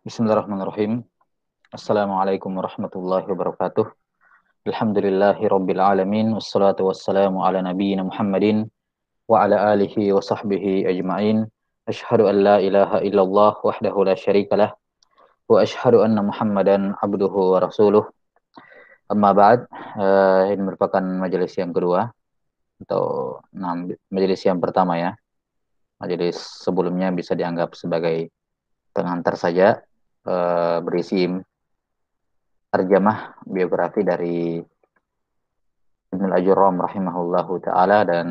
Bismillahirrahmanirrahim. Assalamualaikum warahmatullahi wabarakatuh. Alhamdulillahi rabbil alamin. Wassalatu wassalamu ala nabiyyina Muhammadin wa ala alihi wa sahbihi ajma'in. Asyhadu an la ilaha illallah wahdahu la syarikalah wa asyhadu anna Muhammadan abduhu wa rasuluh. Amma ba'd. Ini merupakan majelis yang kedua atau majelis yang pertama ya. Majelis sebelumnya bisa dianggap sebagai pengantar saja, berisi terjemah biografi dari Ibnul Ajurram rahimahullahu taala dan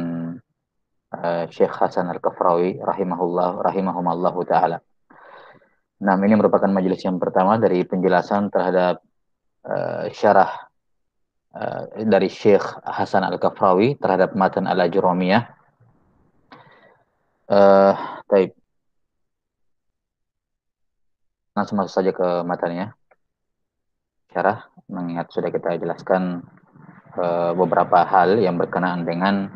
Syekh Hasan Al-Kafrawi rahimahumallahu taala. Nah, ini merupakan majelis yang pertama dari penjelasan terhadap syarah dari Syekh Hasan Al-Kafrawi terhadap matan Al-Ajurramiyah. Baik. Langsung masuk saja ke matanya. Syarah, mengingat sudah kita jelaskan beberapa hal yang berkenaan dengan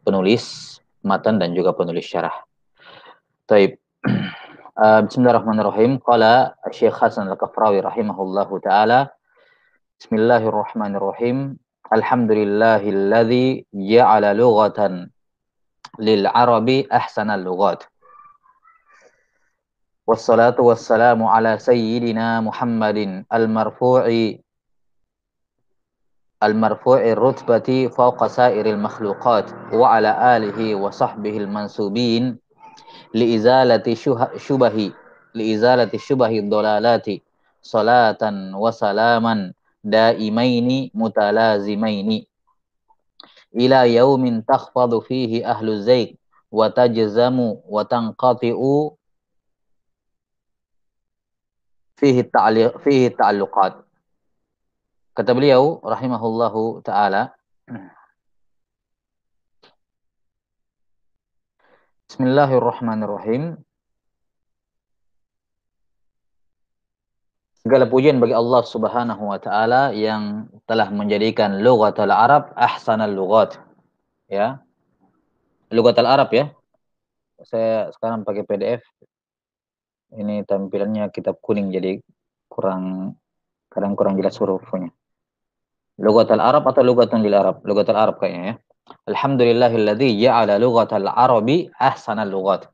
penulis matan dan juga penulis syarah. Baik. Bismillahirrahmanirrahim. Qala Syekh Hasan Al-Kafrawi rahimahullahu taala. Bismillahirrahmanirrahim. Alhamdulillahilladzi ja'ala lughatan lil arabi ahsanal lughat. Wassalatu wassalamu ala sayyidina Muhammadin al-marfu'i rutbati fawqa sairil makhluqat wa ala alihi wa sahbihi al-mansubin liizalati syubahi dolalati salatan wa salaman daimaini mutalazimaini ila yaumin takhfadu fihi ahlu zaik wa tajzamu wa tanqati'u fihi ta'alluqat. Kata beliau rahimahullahu ta'ala, Bismillahirrahmanirrahim. Segala pujian bagi Allah Subhanahu wa taala yang telah menjadikan lughatul Arab ahsanal lughat. Ya. Lughatul Arab ya. Saya sekarang pakai PDF. Ini tampilannya kitab kuning jadi kadang kurang jelas hurufnya. Lughatul Arab atau lughatun lil Arab? Lughatul Arab kayaknya ya. Alhamdulillahilladzi ja'ala lughatal Arabi ahsanal lughat.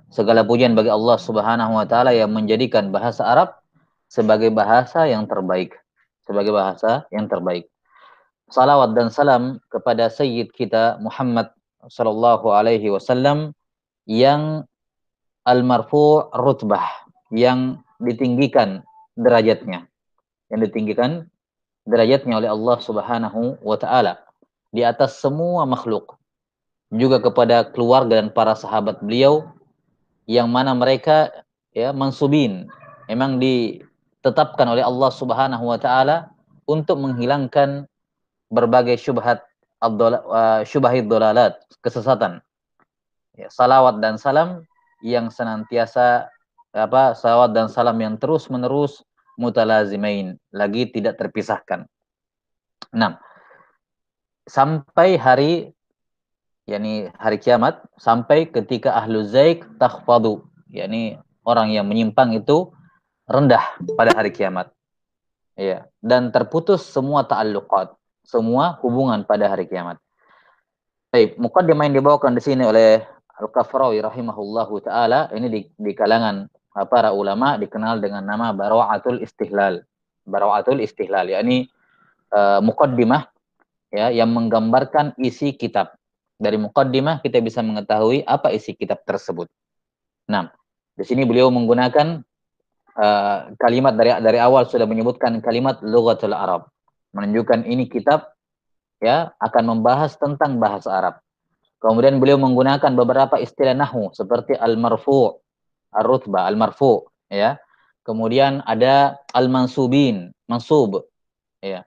Segala pujian bagi Allah Subhanahu wa taala yang menjadikan bahasa Arab sebagai bahasa yang terbaik. Sebagai bahasa yang terbaik. Salawat dan salam kepada Sayyid kita Muhammad sallallahu alaihi wasallam yang al-marfu' rutbah, yang ditinggikan derajatnya. Yang ditinggikan derajatnya oleh Allah Subhanahu wa taala di atas semua makhluk. Juga kepada keluarga dan para sahabat beliau yang mana mereka ya mansubin, memang ditetapkan oleh Allah Subhanahu wa taala untuk menghilangkan berbagai syubahid dolalat, kesesatan. Ya, salawat dan salam yang senantiasa salawat dan salam yang terus-menerus mutalazimain, lagi tidak terpisahkan. 6. Sampai hari kiamat, sampai ketika ahlu zaik takhfadu, yakni orang yang menyimpang itu rendah pada hari kiamat. Ya, dan terputus semua ta'alluqat, semua hubungan pada hari kiamat. Baik, muqaddimah yang dibawakan di sini oleh Al-Kafrawi rahimahullahu taala ini di kalangan para ulama dikenal dengan nama Bara'atul Istihlal. Bara'atul Istihlal, yakni muqaddimah ya yang menggambarkan isi kitab. Dari muqaddimah kita bisa mengetahui apa isi kitab tersebut. Nah, di sini beliau menggunakan kalimat dari awal sudah menyebutkan kalimat lughatul Arab, menunjukkan ini kitab ya akan membahas tentang bahasa Arab. Kemudian beliau menggunakan beberapa istilah nahwu seperti al-marfu', ar-rutbah, al-marfu' ya. Kemudian ada al-mansubin, mansub ya.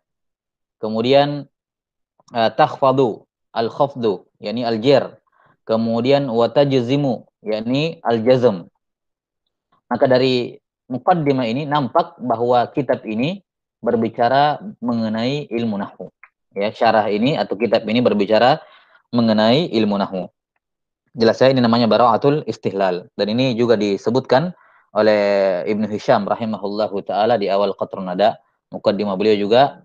Kemudian takhfadu, al-khafdu, yakni al-jar. Kemudian wa tajzimu, yakni al-jazm. Maka dari muqaddimah ini nampak bahwa kitab ini berbicara mengenai ilmu nahwu. Ya, syarah ini atau kitab ini berbicara mengenai ilmu nahwu. Jelas saya ini namanya Bara'atul Istihlal dan ini juga disebutkan oleh Ibnu Hisham rahimahullahu taala di awal Qatrun Nada. Muqaddimah beliau juga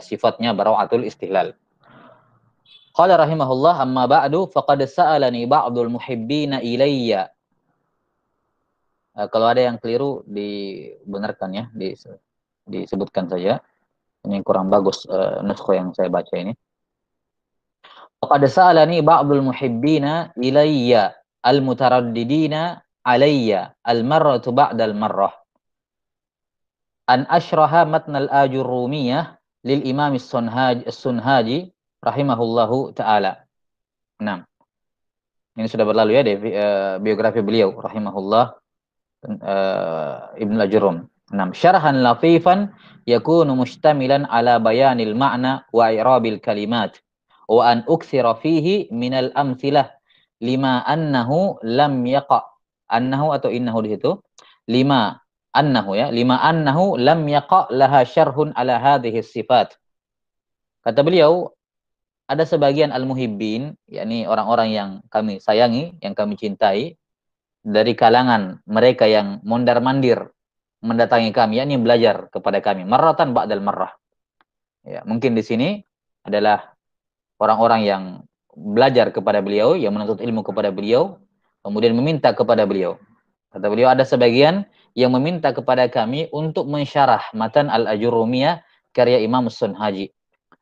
sifatnya bara'atul istihlal. Qala rahimahullah amma ba'du faqad sa'alani ba'dul muhibbina ilayya. Kalau ada yang keliru dibenarkan ya, disebutkan saja. Ini kurang bagus nuskho yang saya baca ini. Faqad sa'alani ba'dul muhibbina ilayya al-mutaraddidina alayya al-marratu ba'dal marrah an ashraha matnal ajurrumiyah lil imam as-sunhaji rahimahullahu ta'ala. Nah, ini sudah berlalu ya biografi beliau rahimahullah Ibnu Ajurrum. 6. Syarhan latifan yakunu mustamilan ala bayanil ma'na wa i'rabil kalimat wa an uktsira fihi minal amthilah lima annahu lam yaqa annahu atau innahu di situ lima annahu lam yaqa laha syarhun ala hadhihi sifat. Kata beliau, ada sebagian al-muhibbin, yakni orang-orang yang kami sayangi, yang kami cintai, dari kalangan mereka yang mondar-mandir mendatangi kami, yakni belajar kepada kami, marratan ba'dal marrah. Ya, mungkin di sini adalah orang-orang yang belajar kepada beliau, yang menuntut ilmu kepada beliau, kemudian meminta kepada beliau. Kata beliau, ada sebagian yang meminta kepada kami untuk mensyarah matan al-Ajurrumiyah karya Imam Sunhaji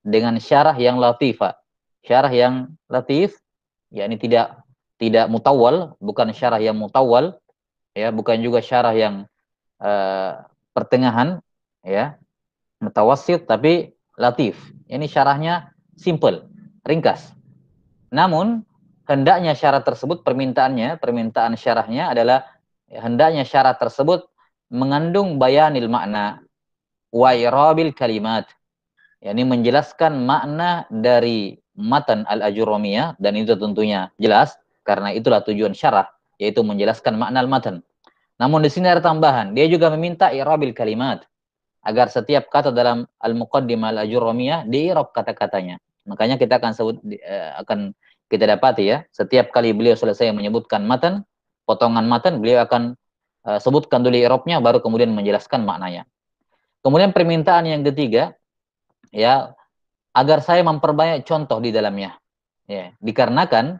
dengan syarah yang latifah. Syarah yang latif, yakni tidak mutawwal, bukan syarah yang mutawwal, ya, bukan juga syarah yang pertengahan, ya, mutawassit, tapi latif. Ini syarahnya simple, ringkas. Namun hendaknya syarat tersebut, permintaan syarahnya adalah hendaknya syarat tersebut mengandung bayanil makna wa irabil kalimat, yakni menjelaskan makna dari matan al-Ajurrumiyah, dan itu tentunya jelas karena itulah tujuan syarah, yaitu menjelaskan makna al-matan. Namun di sini ada tambahan, dia juga meminta irabil kalimat, agar setiap kata dalam al-Muqaddimah al-Ajurrumiyah diirab kata-katanya. Makanya kita akan kita dapati ya, setiap kali beliau selesai menyebutkan matan, potongan matan, beliau akan sebutkan dulu i'rabnya, baru kemudian menjelaskan maknanya. Kemudian permintaan yang ketiga, ya, agar saya memperbanyak contoh di dalamnya. Ya, dikarenakan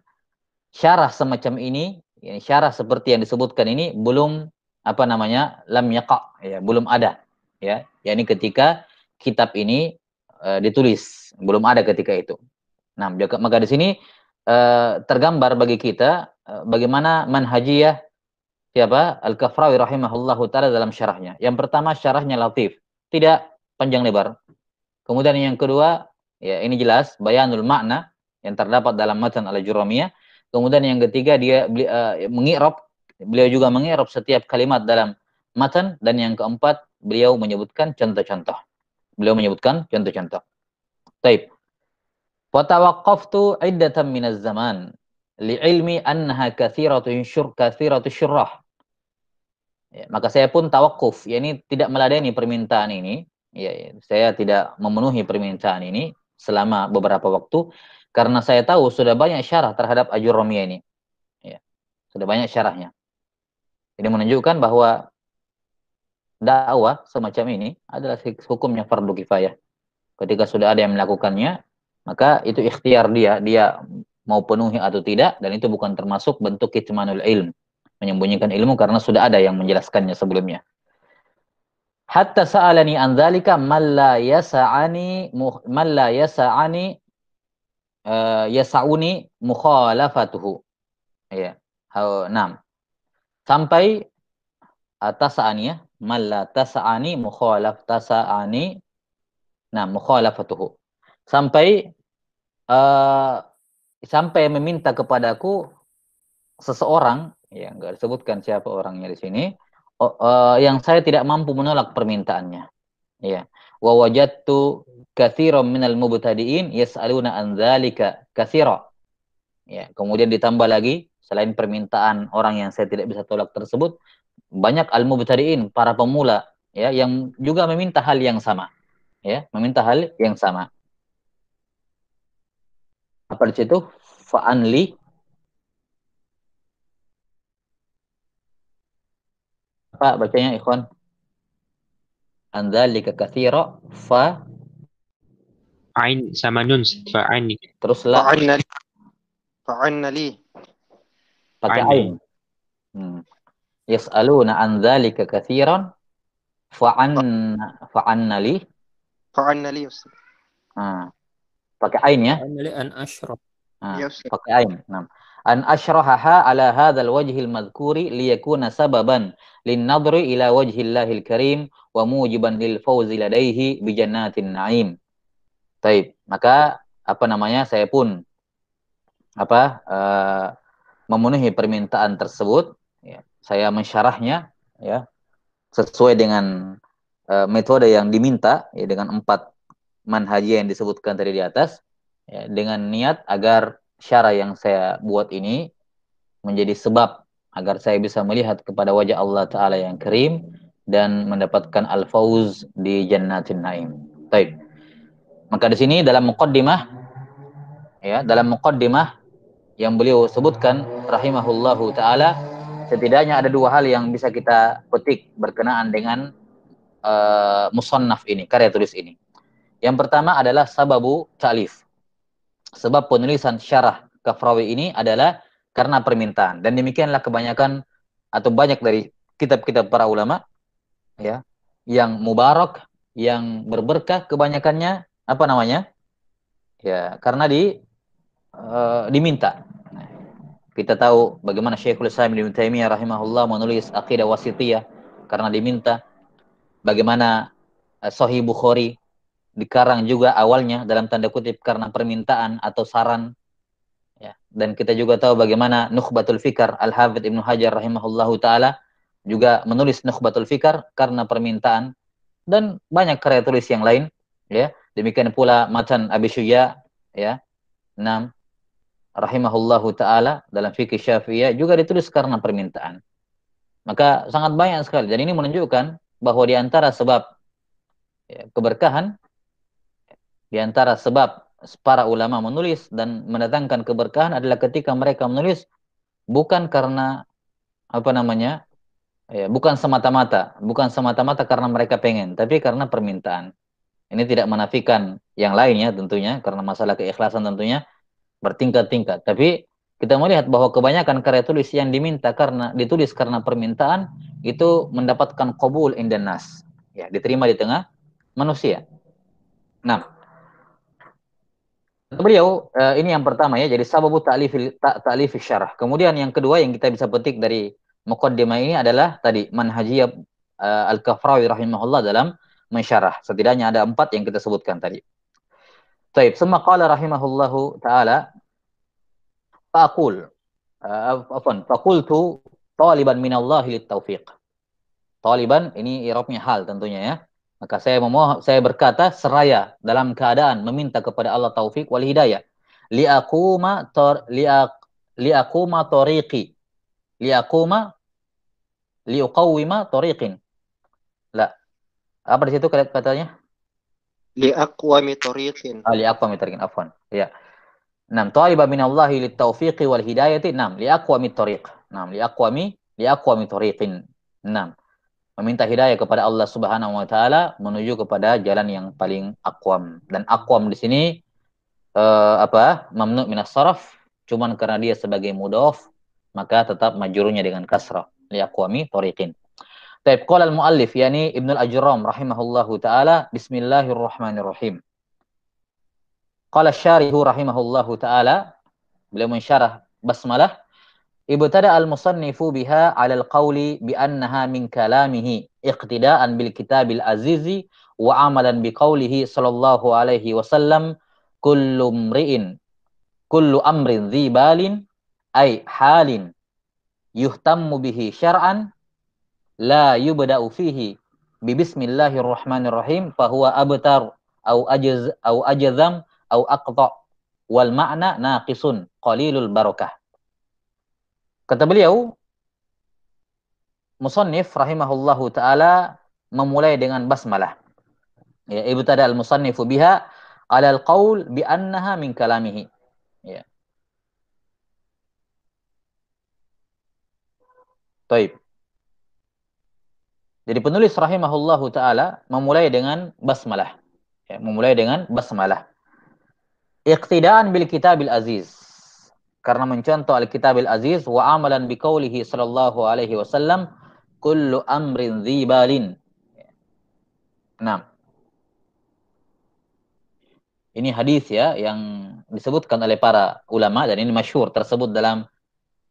syarah semacam ini, ya, syarah seperti yang disebutkan ini belum lam yaqa, ya, belum ada, ya. Yakni ketika kitab ini ditulis, belum ada ketika itu. Nah, maka di sini tergambar bagi kita bagaimana manhajiyah siapa? Al-Kafrawi rahimahullahu taala dalam syarahnya. Yang pertama, syarahnya latif, tidak panjang lebar. Kemudian yang kedua, ya ini jelas bayanul makna yang terdapat dalam matan al-Ajurrumiyah. Kemudian yang ketiga, dia mengi'rab, beliau juga mengi'rab setiap kalimat dalam matan, dan yang keempat, beliau menyebutkan contoh-contoh. Baik. Wa tawaqqaftu iddatan minaz zaman li'ilmi annaha katsiratu syurrah. Ya, maka saya pun tawakuf, yakni tidak meladeni permintaan ini. Ya, saya tidak memenuhi permintaan ini selama beberapa waktu karena saya tahu sudah banyak syarah terhadap Ajurrumiyah ini. Ya, sudah banyak syarahnya. Ini menunjukkan bahwa dakwah semacam ini adalah hukumnya fardu kifayah. Ketika sudah ada yang melakukannya, maka itu ikhtiar dia mau penuhi atau tidak, dan itu bukan termasuk bentuk kitmanul ilm, menyembunyikan ilmu karena sudah ada yang menjelaskannya sebelumnya. Hatta sa'alani an dzalika man la yasa'uni mukhalafatuhu. Ya. Nah, sampai tasa'ani, ya, man la tasa'ani mukhalafatuhu. Sampai sampai meminta kepadaku seseorang, ya enggak disebutkan siapa orangnya di sini, yang saya tidak mampu menolak permintaannya. Ya. Wa wajadtu katsiran minal mubtadi'in yas'aluna an dzalika katsira. Ya, kemudian ditambah lagi selain permintaan orang yang saya tidak bisa tolak tersebut, banyak al-mubtadi'in, para pemula, ya, yang juga meminta hal yang sama. Ya, meminta hal yang sama. Apa di situ? Fa'anli Apa bacanya ikhwan? Andzalika katsira fa Ain sama nun fa'ani. terus la فعن فعن لي pakai ain. Ani. Yas'aluna an dzalika katsiran fa'anna li. فعن لي يا أستاذ. Pakai ain ya. فعن لي أن أشرب. يا أستاذ. Pakai ain. An ashrahaha ala hadzal wajhil madhkuri liyakuna sababan lin-nadhri ila wajhillahil karim wa mujiban lil fawzi ladaihi bi jannatin na'im. Baik, maka apa namanya? Saya pun memenuhi permintaan tersebut, ya. Saya mensyarahnya ya sesuai dengan metode yang diminta ya, dengan 4 manhaj yang disebutkan tadi di atas ya, dengan niat agar syarah yang saya buat ini menjadi sebab agar saya bisa melihat kepada wajah Allah Ta'ala yang karim dan mendapatkan al-fauz di jannatin naim. Baik. Maka di sini dalam muqaddimah yang beliau sebutkan rahimahullahu ta'ala, setidaknya ada 2 hal yang bisa kita petik berkenaan dengan musannaf ini, karya tulis ini. Yang pertama adalah sababu ta'lif. Sebab penulisan syarah Kafrawi ini adalah karena permintaan. Dan demikianlah kebanyakan atau banyak dari kitab-kitab para ulama ya, yang mubarak, yang berberkah, kebanyakannya apa namanya? Ya, karena diminta. Kita tahu bagaimana Syekhul Islam Ibnu Taimiyah rahimahullah menulis Aqidah Wasithiyah karena diminta. Bagaimana Sahih Bukhari dikarang juga awalnya dalam tanda kutip karena permintaan atau saran ya. Dan kita juga tahu bagaimana Nukhbatul Fikar Al-Hafidz Ibnu Hajar rahimahullahu taala juga menulis Nukhbatul Fikar karena permintaan, dan banyak karya tulis yang lain ya. Demikian pula Matan Abi Syuja ya 6 rahimahullahu taala dalam fikih Syafi'iyah juga ditulis karena permintaan. Maka sangat banyak sekali, dan ini menunjukkan bahwa di antara sebab ya, keberkahan, di antara sebab para ulama menulis dan mendatangkan keberkahan adalah ketika mereka menulis bukan karena apa namanya? Ya, bukan semata-mata karena mereka pengen, tapi karena permintaan. Ini tidak menafikan yang lainnya tentunya, karena masalah keikhlasan tentunya bertingkat-tingkat. Tapi kita melihat bahwa kebanyakan karya tulis yang ditulis karena permintaan itu mendapatkan qabul indan nas. Ya, diterima di tengah manusia. Nah, beliau ini yang pertama ya, jadi sababu ta'lif syarah. Kemudian yang kedua yang kita bisa petik dari muqaddimah ini adalah tadi manhajiyah Al-Kafrawi rahimahullah dalam mensyarah. Setidaknya ada 4 yang kita sebutkan tadi. Baik, summa qala rahimahullahu taala faqultu taliban minallahi lit-taufiq. Taliban ini i'rabnya hal tentunya ya. Maka saya berkata seraya dalam keadaan meminta kepada Allah taufik wal hidayah. Liaquma tariqi. Liuqawwima tariqin. La. Apa di situ katanya? لأقوم طريق. Liaqwami tariqin, afwan. Ya. Nam taliban minallahi lit-taufiqi wal hidayati. Nam liaqwami tariq. Nam liaqwami tariqin. Nam. Meminta hidayah kepada Allah Subhanahu wa taala menuju kepada jalan yang paling aqwam. Dan aqwam di sini mamnu minas saraf, cuman karena dia sebagai mudhaf maka tetap majrurnya dengan kasrah. Li aqwami tariqin. Taib qala al-muallif yani Ibnu al-Ajram rahimahullahu taala, bismillahirrahmanirrahim. Qala asy-syarihu rahimahullahu taala, beliau mensyarah basmalah, ibtada al-musannifu biha 'ala al-qawli bi annaha min kalamihi iqtida'an bil kitabil azizi wa 'amalan bi qawlihi sallallahu alaihi wasallam kullu amrin dhi balin ay halin yuhtammu bihi syar'an la yubda'u fihi bi bismillahirrahmanirrahim fa huwa abtar au ajzam au aqta wal ma'na naqisun qalilul barakah. Kata beliau, musannif rahimahullahu taala memulai dengan basmalah. Ya, ibtada al-musannifu biha 'ala al-qaul bi annaha min kalamihi. Ya. Baik. Jadi penulis rahimahullahu taala memulai dengan basmalah. Ya, memulai dengan basmalah. Iqtidaan bil kitabil aziz. Karena mencontoh al-kitabil aziz wa amalan biqaulihi sallallahu alaihi wasallam kullu amrin dzibalin. Nah, ini hadis ya yang disebutkan oleh para ulama dan ini masyhur tersebut dalam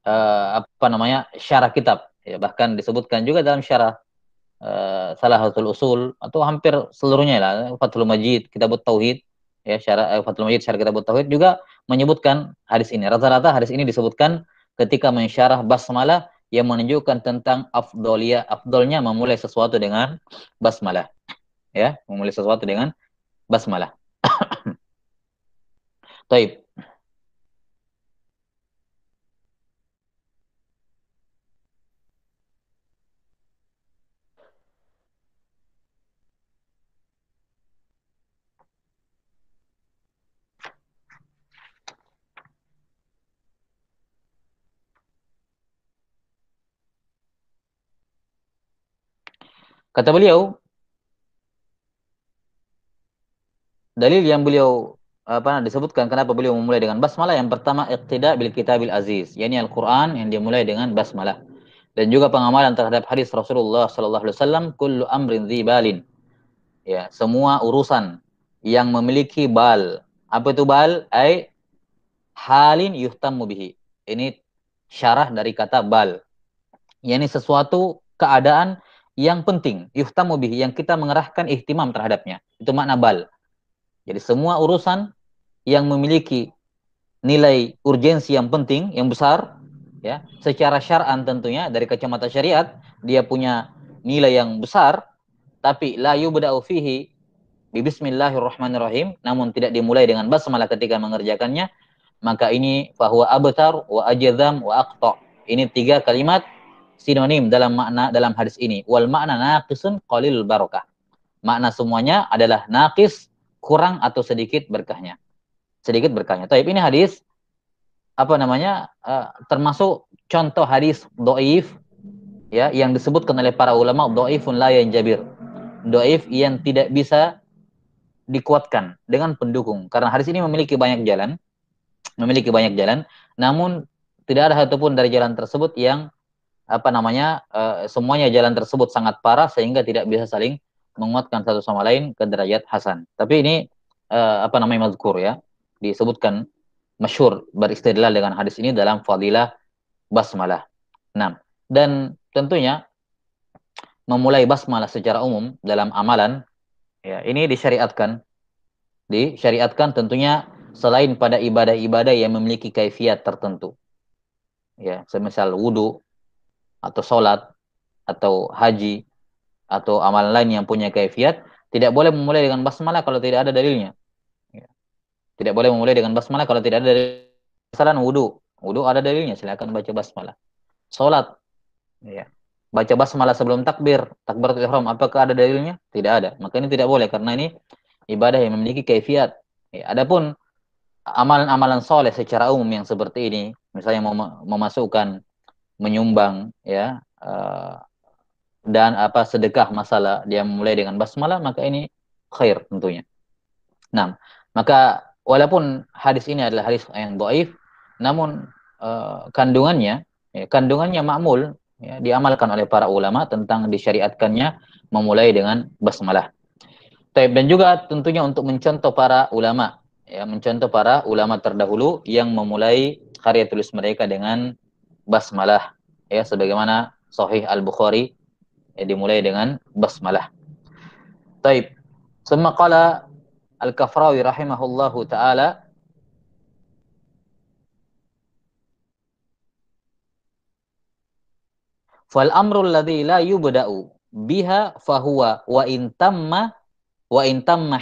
apa namanya syarah kitab ya, bahkan disebutkan juga dalam syarah Salahatul Usul atau hampir seluruhnya lah, Fathul Majid, Kitabut Tauhid ya, syarah Fathul Majid syarah Kitabut Tauhid juga menyebutkan hadis ini. Rata-rata hadis ini disebutkan ketika mensyarah basmalah yang menunjukkan tentang afdolnya memulai sesuatu dengan basmalah ya, memulai sesuatu dengan basmalah. Taib. Kata beliau, dalil yang beliau disebutkan kenapa beliau memulai dengan basmalah, yang pertama iqtida bil kitabil aziz, yakni Al-Qur'an yang dimulai dengan basmalah. Dan juga pengamalan terhadap hadis Rasulullah sallallahu alaihi wasallam kullu amrin dzibalin. Ya, semua urusan yang memiliki bal. Apa itu bal? Ai halin yuhtammu bihi. Ini syarah dari kata bal. Yakni sesuatu keadaan yang penting, yuhtammu bihi, yang kita mengerahkan ihtimam terhadapnya. Itu makna bal. Jadi semua urusan yang memiliki nilai urgensi yang penting, yang besar, ya, secara syar'an tentunya dari kacamata syariat dia punya nilai yang besar, tapi la yubda'u fihi bi bismillahirrahmanirrahim, namun tidak dimulai dengan basmalah ketika mengerjakannya, maka ini fahuwa abtar wa ajzam wa aqta. Ini 3 kalimat sinonim dalam makna dalam hadis ini. Wal makna naqisun qalil barakah. Makna semuanya adalah naqis, kurang atau sedikit berkahnya. Sedikit berkahnya. Taib, ini hadis termasuk contoh hadis dhaif ya, yang disebutkan oleh para ulama dhaifun la yanjabir. Dhaif yang tidak bisa dikuatkan dengan pendukung, karena hadis ini memiliki banyak jalan, namun tidak ada satupun dari jalan tersebut yang semuanya jalan tersebut sangat parah sehingga tidak bisa saling menguatkan satu sama lain ke derajat hasan. Tapi ini mazkur ya, disebutkan masyhur beristidlal dengan hadis ini dalam fadilah basmalah. Nah, dan tentunya memulai basmalah secara umum dalam amalan ya, ini disyariatkan tentunya selain pada ibadah-ibadah yang memiliki kaifiat tertentu. Ya, semisal wudu atau sholat atau haji atau amalan lain yang punya kaifiat, tidak boleh memulai dengan basmalah kalau tidak ada dalilnya. Ya. Tidak boleh memulai dengan basmalah kalau tidak ada dalil. Misalnya wudu ada dalilnya, silakan baca basmalah. Sholat, ya, baca basmalah sebelum takbiratul ihram, apakah ada dalilnya? Tidak ada. Maka ini tidak boleh karena ini ibadah yang memiliki kaifiat. Ya, adapun amalan-amalan soleh secara umum yang seperti ini, misalnya memasukkan, menyumbang, ya, dan sedekah masalah dia memulai dengan basmalah, maka ini khair tentunya. Nah, maka walaupun hadis ini adalah hadis yang dhaif, namun kandungannya makmul ya, diamalkan oleh para ulama tentang disyariatkannya memulai dengan basmalah. Dan juga tentunya untuk mencontoh para ulama ya, mencontoh para ulama terdahulu yang memulai karya tulis mereka dengan basmalah ya, sebagaimana Sahih Al-Bukhari ya, dimulai dengan basmalah. Taib. Summa qala Al-Kafrawi rahimahullahu taala, fal amru alladhi la yubda'u biha fahuwa wa in tamma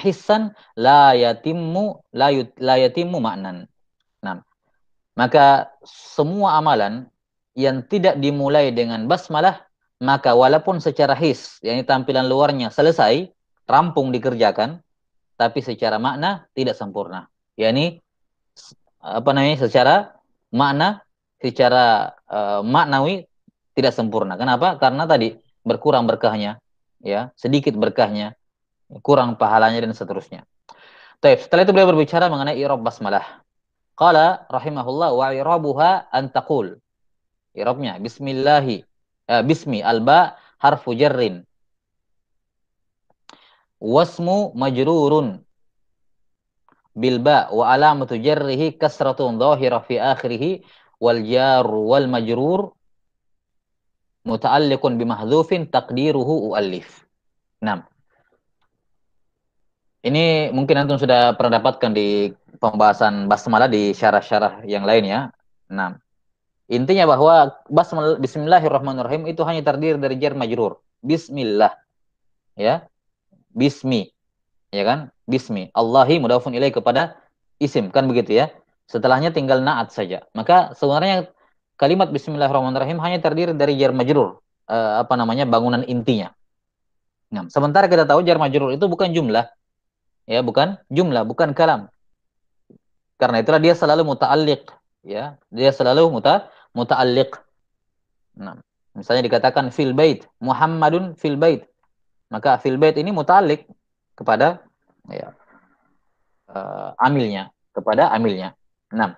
hissan la yatimmu ma'nan. Nah, maka semua amalan yang tidak dimulai dengan basmalah, maka walaupun secara his, yakni tampilan luarnya selesai, rampung dikerjakan, tapi secara makna tidak sempurna. Yakni secara makna, secara maknawi tidak sempurna. Kenapa? Karena tadi berkurang berkahnya, ya, sedikit berkahnya, kurang pahalanya dan seterusnya. Taib. Setelah itu beliau berbicara mengenai i'rab basmalah. Qala rahimahullah wa i'rabuha an taqul. I'rabnya bismi alba harfu jarrin wasmu majrurun bilba wa alamatu jarrihi kasratun dhahira fi akhirih wal jar wal majrur muta'alliqun bimahdhufin taqdiruhu uallif. Nah, ini mungkin antum sudah pernah dapatkan di pembahasan basmalah di syarah-syarah yang lain ya. Nah, intinya bahwa bismillahirrahmanirrahim itu hanya terdiri dari jar majrur. Bismillah, ya. Bismi, ya kan? Bismi. Allahi mudhafun ilaih kepada isim, kan begitu ya. Setelahnya tinggal naat saja. Maka sebenarnya kalimat bismillahirrahmanirrahim hanya terdiri dari jar majrur, bangunan intinya. Nah, sementara kita tahu jar majrur itu bukan jumlah, ya, bukan jumlah, bukan kalam. Karena itulah dia selalu muta'alliq, ya. Dia selalu muta'alliq. Nah, misalnya dikatakan fil bait, Muhammadun fil bait. Maka fil bait ini muta'alliq kepada ya, amilnya, kepada amilnya. Nah,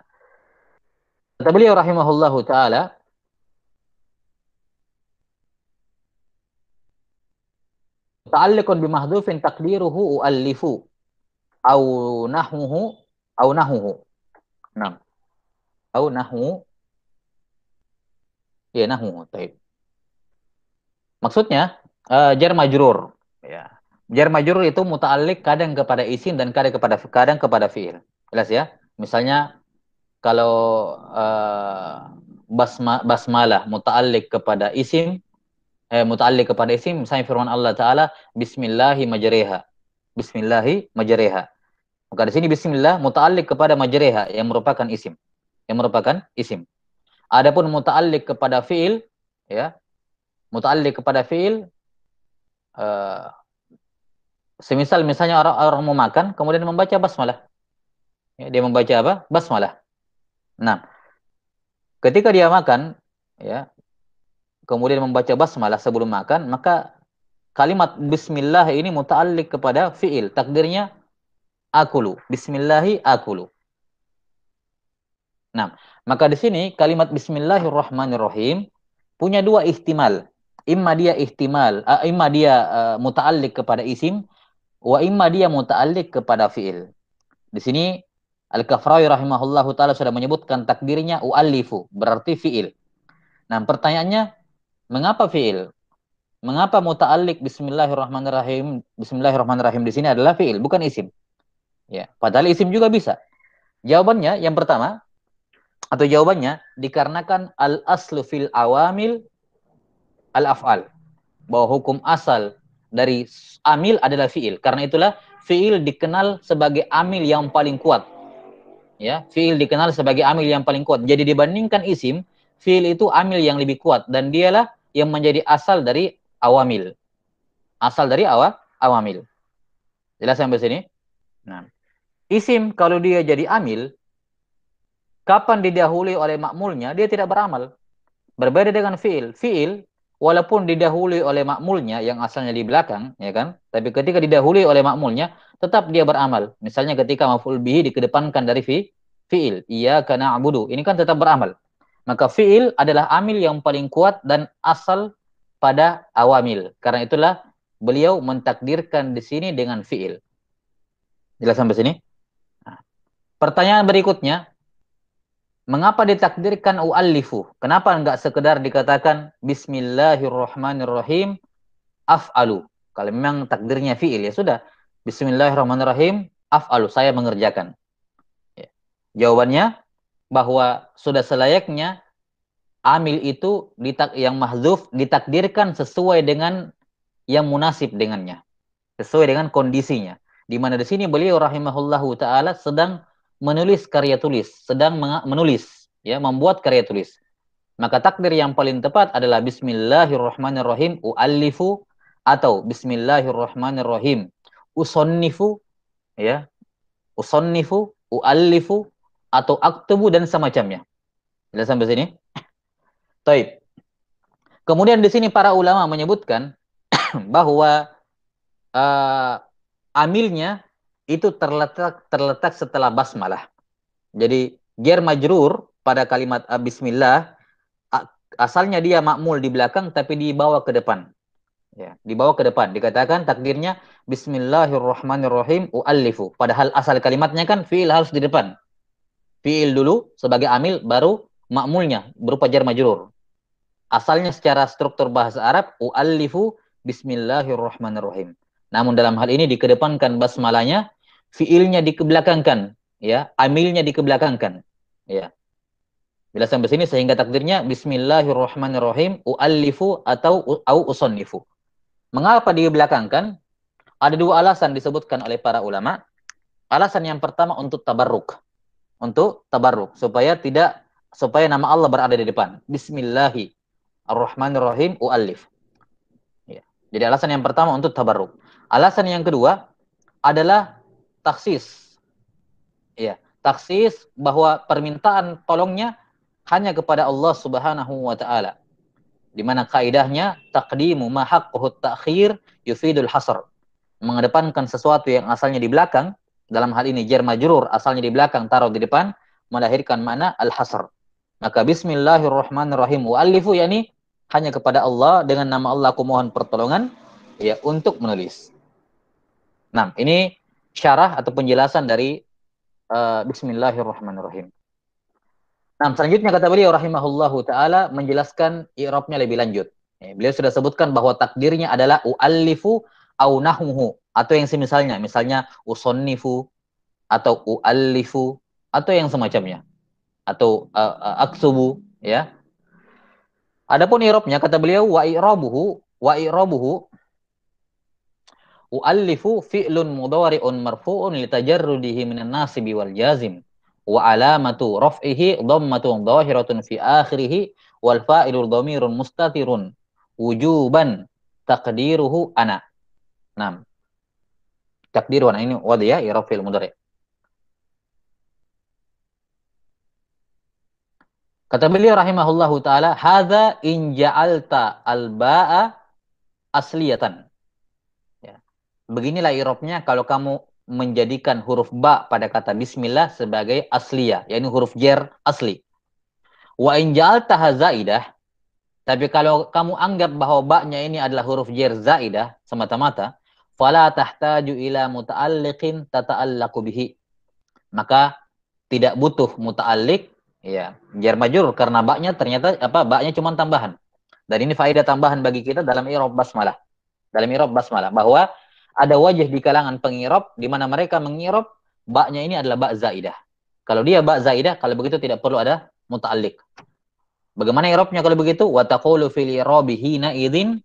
kata beliau rahimahullahu taala, muta'alliqun bimahdhufin taqdiruhu uallifu au nahmuhu au nahuhu. Nah, au nahmu ya nahuhu. Baik. Maksudnya jar majrur, ya. Jar majrur itu muta'alliq kadang kepada isim dan kadang kepada fiil. Jelas ya? Misalnya kalau basmalah muta'alliq kepada isim, muta'alliq kepada isim, misalnya firman Allah Ta'ala, Bismillahi majreha. Bismillahi majreha. Maka di sini bismillah muta'alliq kepada majreha yang merupakan isim. Yang merupakan isim. Adapun muta'alliq kepada fiil, ya, muta'alliq kepada fiil, semisal misalnya orang mau makan, kemudian membaca basmalah. Ya, dia membaca apa? Basmalah. Nah, ketika dia makan, ya, kemudian membaca basmalah sebelum makan, maka kalimat bismillah ini muta'alliq kepada fiil. Takdirnya akulu. Bismillahi akulu. Nah, maka di sini kalimat bismillahirrahmanirrahim punya dua ihtimal. Imma dia muta'alliq kepada isim, wa imma dia muta'alliq kepada fiil. Di sini Al-Kafrawi rahimahullahu taala sudah menyebutkan takdirnya uallifu, berarti fiil. Nah, pertanyaannya, mengapa fiil? Mengapa muta'alliq bismillahirrahmanirrahim? Bismillahirrahmanirrahim di sini adalah fiil, bukan isim. Ya, padahal isim juga bisa. Jawabannya yang pertama, atau jawabannya dikarenakan al-aslu fil awamil al-af'al. Bahwa hukum asal dari amil adalah fiil. Karena itulah fiil dikenal sebagai amil yang paling kuat. Ya, fiil dikenal sebagai amil yang paling kuat. Jadi dibandingkan isim, fiil itu amil yang lebih kuat dan dialah yang menjadi asal dari awamil. Asal dari awamil. Jelas sampai sini? Nah, isim kalau dia jadi amil, kapan didahului oleh makmulnya, dia tidak beramal. Berbeda dengan fiil. Fiil, walaupun didahului oleh makmulnya yang asalnya di belakang, ya kan? Tapi ketika didahului oleh makmulnya, tetap dia beramal. Misalnya ketika maf'ul bihi dikedepankan dari fiil. Iyyaka na'budu. Ini kan tetap beramal. Maka fiil adalah amil yang paling kuat dan asal pada awamil. Karena itulah beliau mentakdirkan di sini dengan fiil. Jelas sampai sini? Nah, pertanyaan berikutnya, mengapa ditakdirkan u'allifu? Kenapa enggak sekedar dikatakan Bismillahirrahmanirrahim af'alu? Kalau memang takdirnya fi'il, ya sudah. Bismillahirrahmanirrahim af'alu, saya mengerjakan. Ya. Jawabannya bahwa sudah selayaknya amil itu yang mahdzuf ditakdirkan sesuai dengan yang munasib dengannya. Sesuai dengan kondisinya. Di mana di sini beliau rahimahullahu taala sedang menulis karya tulis, sedang menulis, ya, membuat karya tulis. Maka takdir yang paling tepat adalah Bismillahirrahmanirrahim u'allifu atau Bismillahirrahmanirrahim usonnifu, ya, usonnifu, u'allifu atau aktubu dan semacamnya. Jelas sampai sini? Taib. Kemudian di sini para ulama menyebutkan bahwa amilnya itu terletak setelah basmalah. Jadi jar majrur pada kalimat bismillah asalnya dia makmul di belakang tapi dibawa ke depan. Ya, dibawa ke depan. Dikatakan takdirnya bismillahirrahmanirrahim uallifu. Padahal asal kalimatnya kan fiil harus di depan. Fiil dulu sebagai amil baru makmulnya berupa jar majrur. Asalnya secara struktur bahasa Arab uallifu bismillahirrahmanirrahim. Namun dalam hal ini dikedepankan basmalahnya, fiilnya dikebelakangkan, ya, amilnya dikebelakangkan. Ya. Jelas sampai sini sehingga takdirnya bismillahirrahmanirrahim uallifu atau usannifu. Mengapa dibelakangkan? Ada dua alasan disebutkan oleh para ulama. Alasan yang pertama untuk tabarruk. Untuk tabarruk supaya nama Allah berada di depan. Bismillahirrahmanirrahim uallif. Ya. Jadi alasan yang pertama untuk tabarruk. Alasan yang kedua adalah taksis. Ya, taksis bahwa permintaan tolongnya hanya kepada Allah Subhanahu wa taala. Di mana kaidahnya taqdimu ma haqquhu ta'khir yufidul hasr. Mengedepankan sesuatu yang asalnya di belakang, dalam hal ini jar majrur asalnya di belakang taruh di depan, melahirkan makna al-hasr. Maka bismillahirrahmanirrahim wa'allifu yakni hanya kepada Allah, dengan nama Allah aku mohon pertolongan ya untuk menulis. Nah, ini syarah atau penjelasan dari bismillahirrahmanirrahim. Nah, selanjutnya kata beliau rahimahullahu taala menjelaskan i'rabnya lebih lanjut. Beliau sudah sebutkan bahwa takdirnya adalah uallifu au nahmuhu atau yang semisalnya, misalnya usannifu atau uallifu atau yang semacamnya atau aksubu ya. Adapun i'rabnya kata beliau wa i'rabuhu uallifu fi'lun mudhari'un marfu'un litajarrudihi minan nasibi wal jazim. Wa alamatu raf'ihi dhammatun dhahiratun fi akhirih wal fa'ilu dhamirun mustatirun wujuban taqdiruhu ana. Nah, takdiru ana ini wad ya i'rab fi'il mudhari'. Kata beliau rahimahullahu taala hadza in ja'alta al-ba'a asliyatan. Ya. Beginilah i'rabnya kalau kamu menjadikan huruf ba pada kata bismillah sebagai asliyah, yakni huruf jar asli. Wa in ja'altaha zaidah, tapi kalau kamu anggap bahwa ba-nya ini adalah huruf jar zaidah semata-mata, fala tahtaju ila muta'alliqin tata'allaqu bihi. Maka tidak butuh muta'alliq, ya, jar majrur karena ba-nya ternyata ba-nya cuma tambahan. Dan ini faedah tambahan bagi kita dalam i'rab basmalah. Dalam i'rab basmalah bahwa ada wajah di kalangan pengirab di mana mereka mengirab ba-nya ini adalah ba zaidah. Kalau dia ba zaidah, kalau begitu tidak perlu ada muta'alliq. Bagaimana i'rabnya kalau begitu? Wa taqulu fil i'rabi hina idzin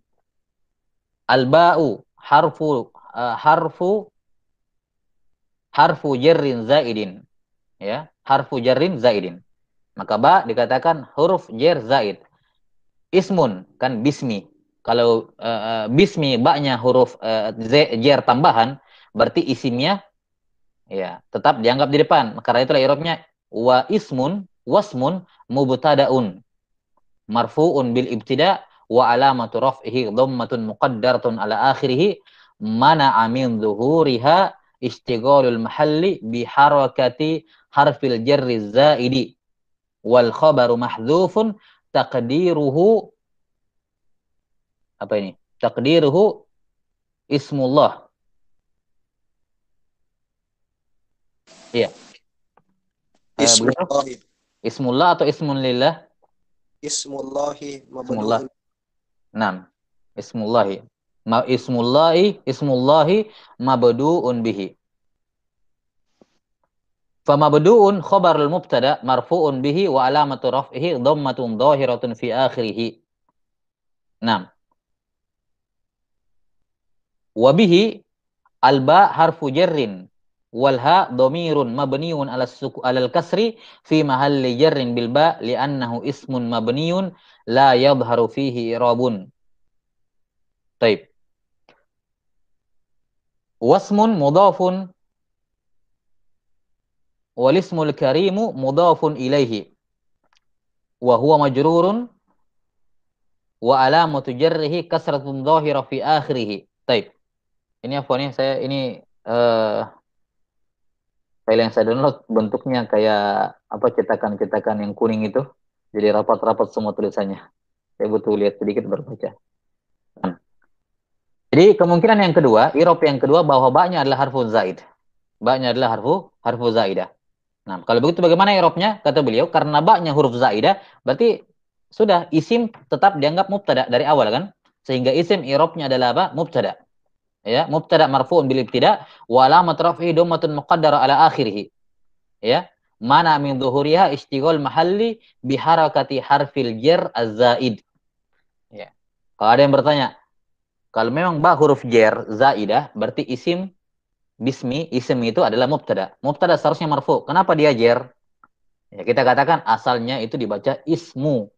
al-ba'u harfu jarrin zaidin. Ya, harfu jarrin zaidin. Maka ba dikatakan huruf jar zaid. Ismun kan bismi. Kalau bismi ba-nya huruf jar tambahan, berarti isimnya ya tetap dianggap di depan. Karena itulah i'rabnya wa ismun wasmun mubtada'un marfu'un bil ibtida' wa alamatu raf'ihi dhammatun muqaddaratun ala akhirih mana'a min dhuhuriha istighalul mahalli bi harakati harfil jarri zaidi wal khabaru mahdhufun taqdiruhu apa ini? Taqdiruhu ismullah. Iya. Ismullahi. Ismullah atau ismun lillah? Ismullahi Ismullah. mabdu'un. Naam. Ismullahi. Ismullahi mabdu'un bihi. Famabdu'un khabarul mubtada marfu'un bihi wa alamatu raf'ihi dhammatun dhahiratun fi akhirih. Naam. Wa bihi alba harfu jarrin wal ha dhamirun mabniun alal kasri fi mahalli jarrin bil ba li'annahu ismun mabniun la yadhharu fihi i'rabun. Baik. Wasmun mudhafun wal ismul karimu mudhafun ilaihi wa huwa majrurun wa alamatu jarrihi kasratun dhahira fi akhirih. Baik. Ini apa nih? Saya ini file yang saya download bentuknya kayak apa cetakan-cetakan yang kuning itu. Jadi rapat-rapat semua tulisannya. Saya butuh lihat sedikit berbaca. Jadi kemungkinan yang kedua, i'rab yang kedua bahwa ba-nya adalah harfu zaid. Ba-nya adalah harfu zaidah. Nah, kalau begitu bagaimana i'rabnya? Kata beliau, karena ba-nya huruf zaidah, berarti sudah isim tetap dianggap mubtada dari awal kan? Sehingga isim i'rabnya adalah apa? Mubtada. Ya, mubtada marfu'un bil ibtida wa alamat raf'i dhammatun muqaddara ala akhirih. Ya. Mana min dhuhuriha istighal mahalli bi harakati harfil jar az-zaid. Ya. Kalau ada yang bertanya, kalau memang ba huruf jar zaidah, berarti isim bismi, isim itu adalah mubtada. Mubtada seharusnya marfu. Kenapa dia jar? Ya, kita katakan asalnya itu dibaca ismu.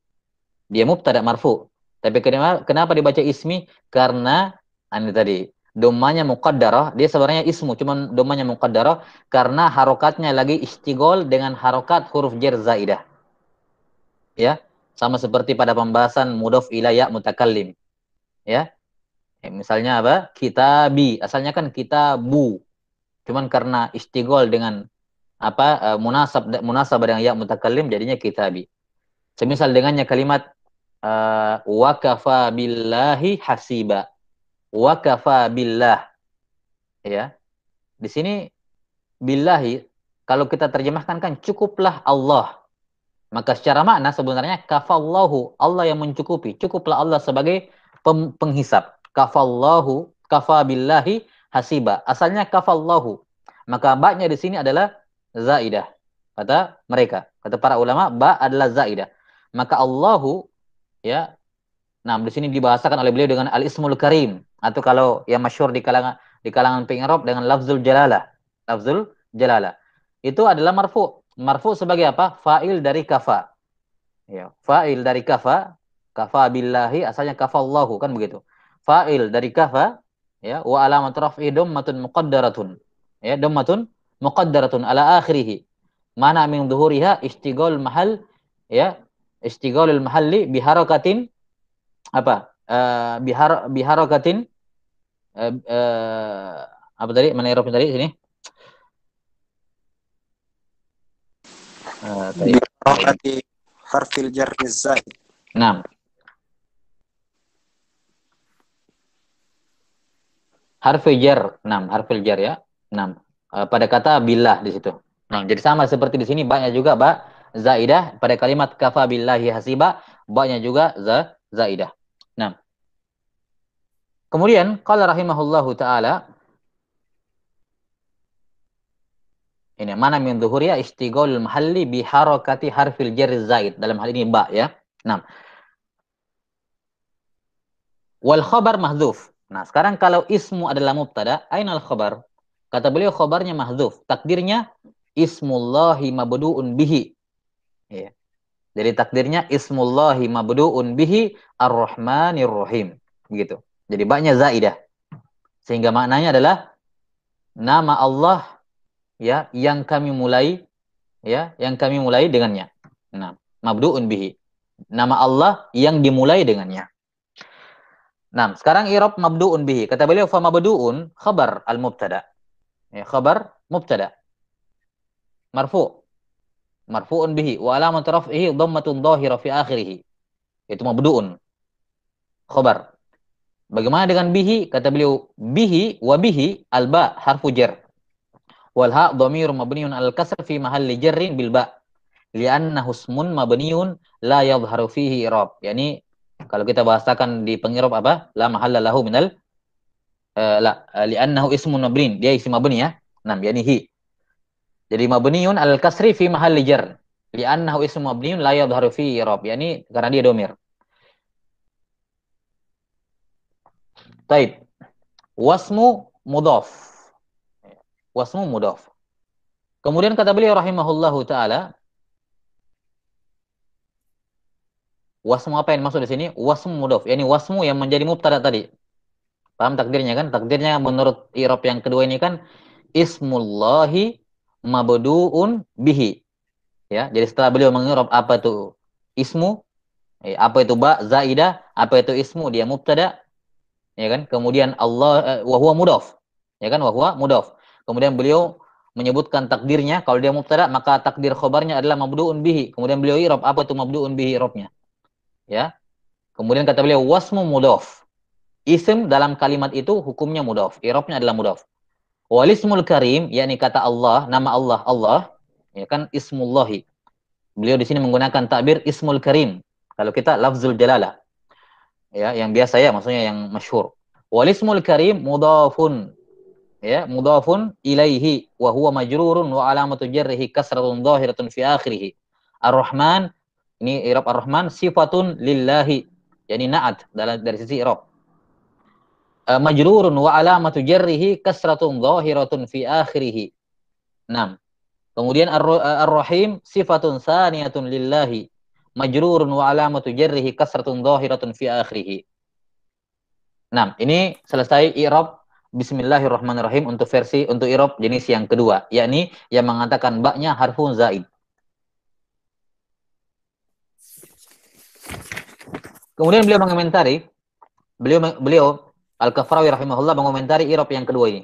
Dia mubtada marfu. Tapi kenapa dibaca ismi? Karena ini tadi domanya muqaddarah, dia sebenarnya ismu, cuman domanya muqaddarah karena harokatnya lagi istighol dengan harokat huruf jar zaidah. Ya, sama seperti pada pembahasan mudhof ilayya mutakallim. Ya. Misalnya apa? Kitabi, asalnya kan kitabu. Cuman karena istighol dengan apa munasab dengan ya mutakallim jadinya kitabi. Semisal dengannya kalimat wa kafa billahi hasiba. Wa kafa billah. Ya. Di sini billahi kalau kita terjemahkan kan cukuplah Allah. Maka secara makna sebenarnya kafallahu, Allah yang mencukupi. Cukuplah Allah sebagai penghisab. Kafallahu, kafa billahi hasiba. Asalnya kafallahu. Maka ba-nya di sini adalah zaidah. Kata mereka, kata para ulama, ba adalah zaidah. Maka Allahu ya. Nah, di sini dibahasakan oleh beliau dengan al-ismul karim atau kalau yang masyhur di kalangan pengirob dengan lafzul jalalah. Lafzul jalalah. Itu adalah marfu. Marfu sebagai apa? Fa'il dari kafa. Ya, fa'il dari kafa, kafa billahi asalnya kafallahu kan begitu. Fa'il dari kafa ya wa alamat raf'i dhammatun muqaddaratun. Ya, dhammatun muqaddaratun ala akhirih. Mana min dhuhuriha istighal mahal ya, istighalul mahalli biharakatin apa? Biharakatin apa tadi? Mana i'rabnya tadi sini? Tadi. Biharakati harfil jar zaid. Nah. Harfil jar, 6 harfil jar ya. 6. Pada kata billah di situ. Nah, jadi sama seperti di sini banyak juga ba zaidah pada kalimat kafa billahi hasiba, banyak juga zaidah. Nah. Kemudian qala rahimahullahu taala ini mana min dhuhuriya istighalul mahalli bi harakati harfil jar zaid. Dalam hal ini ba ya. Nah. Wal khabar mahdzuf. Nah, sekarang kalau ismu adalah mubtada, ainal khabar? Kata beliau khabarnya mahdzuf. Takdirnya ismullahi mabdu'un bihi. Ya. Jadi takdirnya ismullahi mabdu'un bihi ar-rahmanir rahim. Begitu. Jadi ba-nya zaidah. Sehingga maknanya adalah nama Allah ya yang kami mulai dengannya. Nah, mabdu'un bihi. Nama Allah yang dimulai dengannya. Nah, sekarang i'rab mabdu'un bihi. Kata beliau fa mabdu'un khabar al-mubtada. Ya, khabar mubtada. Marfu'. Marfu'un bihi wa alamat raf'ihi dhammatun dhahira fi akhirih. Itu mabdu'un. Khabar. Bagaimana dengan bihi? Kata beliau bihi wa bihi al-ba harfu jar. Wal ha dhamirun mabniun al-kasr fi mahalli jarrin bil ba. Li'annahu ismun mabniun la yadhharu fihi i'rab. Yani kalau kita bahasakan di pengirab apa? La mahalla lahu minal li'annahu ismun mabnin. Dia isim mabni ya. Nah, yani hi. Jadi mabniun al kasri fi mahalli jar. Li'annahu ismun mabniun la yadhharu fihi i'rab. Yani karena dia domir. Taib. Wasmu mudhaf. Wasmu mudhaf. Kemudian kata beliau rahimahullahu taala, wasmu apa yang maksud di sini? Wasmu mudhaf. Yani wasmu yang menjadi mubtada tadi. Paham takdirnya kan? Takdirnya menurut i'rab yang kedua ini kan ismullahi mabdu'un bihi. Ya, jadi setelah beliau mengirab apa itu ismu, Apa itu ba zaidah? Apa itu ismu? Dia mubtada, ya kan? Kemudian Allah wa huwa mudhaf. Ya kan? Wa huwa mudhaf. Kemudian beliau menyebutkan takdirnya, kalau dia mubtada maka takdir khobarnya adalah mabduun bihi. Kemudian beliau i'rab, apa itu mabduun bihi i'rabnya? Ya. Kemudian kata beliau wasmu mudhaf. Isim dalam kalimat itu hukumnya mudhaf, i'rabnya adalah mudhaf. Walismul karim, yakni kata Allah, nama Allah, Allah, ya kan ismullahi. Beliau di sini menggunakan takbir ismul karim. Kalau kita lafzul jalalah, ya, yang biasa ya, maksudnya yang masyhur. Walismul karim mudhafun, ya, mudhafun ilaihi wa huwa majrurun wa alamatu jarrihi kasratun dhahiratun fi akhirih. Ar-Rahman, ini i'rab Ar-Rahman sifatun lillahi, yakni na'at dari sisi i'rab. Majrurun wa alamatu jarrihi kasratun dhahiratun fi akhirih. 6. Kemudian Ar-Rahim sifatun saniyatun lillahi majrurun wa alamatu jarrihi kasratun dhahiratun fi akhirih. 6. Ini selesai i'rab Bismillahirrahmanirrahim untuk i'rab jenis yang kedua, yakni yang mengatakan baknya harfun zaid. Kemudian beliau mengomentari, beliau Al-Kafrawi rahimahullah mengomentari i'rab yang kedua ini.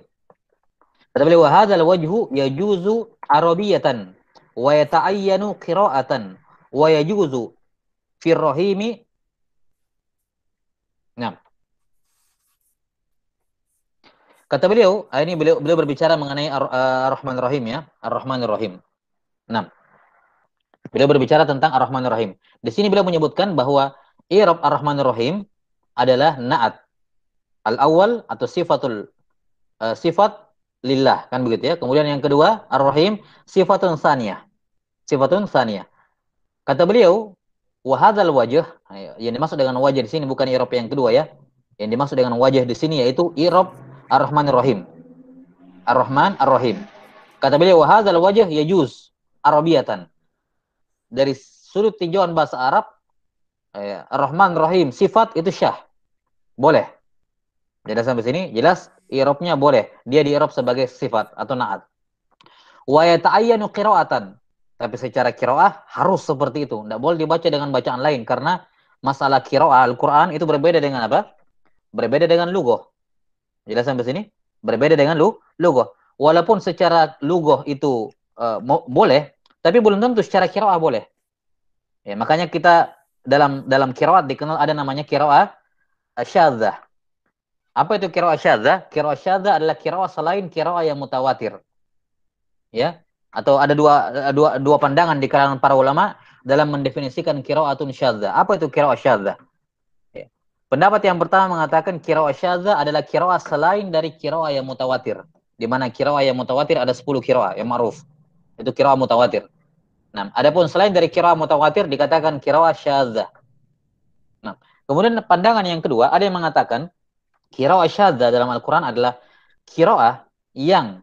Kata beliau, wa hadzal wajhu yajuzu arabiyatan wa yata'ayyanu qira'atan wa yajuzu fi rahimi. Nah, kata beliau, ini beliau berbicara mengenai Ar-Rahman Ar-Rahim, ya, Ar-Rahman Ar-Rahim. Nah, beliau berbicara tentang Ar-Rahman Ar-Rahim. Di sini beliau menyebutkan bahwa i'rab Ar-Rahman Ar-Rahim adalah na'at al-awwal atau sifat lillah, kan begitu ya. Kemudian yang kedua, Ar-Rahim sifatun saniyah. Sifatun saniyah. Kata beliau, wa hadzal wajh, yang dimaksud dengan wajh di sini bukan i'rab yang kedua ya. Yang dimaksud dengan wajh di sini yaitu i'rab Ar-Rahman Ar-Rahim. Ar-Rahman Ar-Rahim. Kata beliau, wa hadzal wajh yajuz arabiyatan. Dari sudut tinjauan bahasa Arab, Ar-Rahman Ar-Rahim sifat itu syah. Boleh. Jadi sampai sini jelas i'rabnya boleh. Dia di-i'rab sebagai sifat atau na'at. Wa yata'ayyanu qira'atan. Tapi secara qira'ah harus seperti itu. Tidak boleh dibaca dengan bacaan lain karena masalah qira'ah Al-Qur'an itu berbeda dengan apa? Berbeda dengan lughah. Jelas sampai sini? Berbeda dengan lughah. Walaupun secara lughah itu boleh, tapi belum tentu secara qira'ah boleh. Ya, makanya kita dalam qira'at dikenal ada namanya qira'ah syadzah. Apa itu qira'ah syadzah? Qira'ah syadzah adalah qira'ah selain qira'ah yang mutawatir. Ya, atau ada dua pandangan di kalangan para ulama dalam mendefinisikan qira'atun syadzah. Apa itu qira'ah syadzah? Ya. Pendapat yang pertama mengatakan qira'ah syadzah adalah qira'ah selain dari qira'ah yang mutawatir. Di mana qira'ah yang mutawatir ada 10 qira'ah yang ma'ruf. Itu qira'ah mutawatir. Nah, adapun selain dari qira'ah mutawatir dikatakan qira'ah syadzah. Nah, kemudian pandangan yang kedua ada yang mengatakan qira'ah syadzah dalam Al-Quran adalah qira'ah yang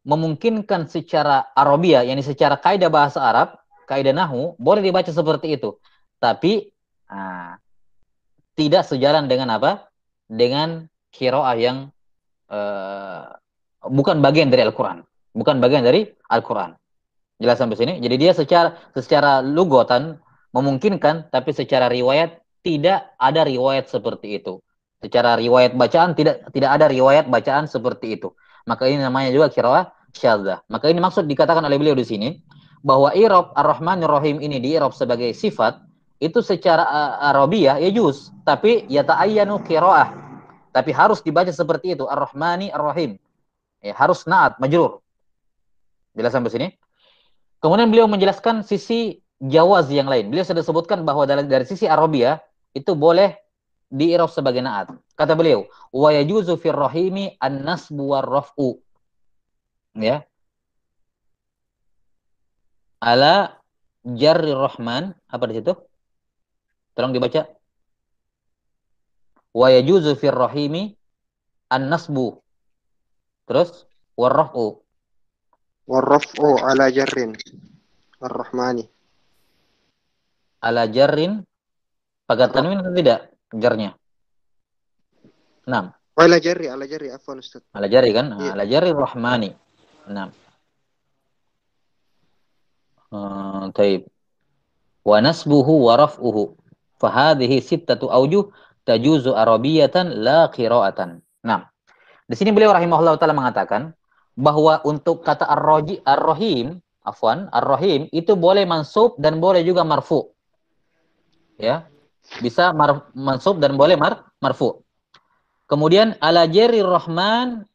memungkinkan secara Arabiyah, yakni secara kaidah bahasa Arab, kaidah nahwu, boleh dibaca seperti itu. Tapi tidak sejalan dengan apa? Dengan qira'ah yang bukan bagian dari Al-Quran. Bukan bagian dari Al-Quran. Jelas sampai sini? Jadi dia secara lugotan memungkinkan, tapi secara riwayat tidak ada riwayat seperti itu. Secara riwayat bacaan tidak ada riwayat bacaan seperti itu. Maka ini namanya juga qira'ah syadzah. Maka ini maksud dikatakan oleh beliau di sini bahwa i'rab Ar-Rahman Ar-Rahim ini di-i'rab sebagai sifat itu secara Arabiyah ya juz, tapi yata'ayyanu qira'ah. Tapi harus dibaca seperti itu, Ar-Rahmani Ar-Rahim. Ya, harus na'at majrur. Jelas sampai sini? Kemudian beliau menjelaskan sisi jawaz yang lain. Beliau sudah sebutkan bahwa dari sisi Arabiyah itu boleh di-i'rab sebagai na'at. Kata beliau, wa yajuzu fir rahimi an-nasbu war-raf'u. Ya. Ala jarri rahman, apa di situ? Tolong dibaca. Wa yajuzu fir rahimi an-nasbu. Terus war-raf'u. War-raf'u ala jarrin ar-rahmani. Ala jarrin pakai tanwin atau tidak? Jarnya. 6. Ala jarri, afwan Ustaz. Ala jarri kan? Iya. Ala jarri rahmani. 6. Taib. Wa nasbuhu wa raf'uhu. Fahadhihi sittatu aujuh tajuzu arabiyatan la qira'atan. Nah, di sini beliau rahimahullah taala mengatakan bahwa untuk kata ar-rahim, ar-rahim itu boleh mansub dan boleh juga marfu. Ya. Bisa mansub dan boleh marfu. Kemudian ala jarri rahman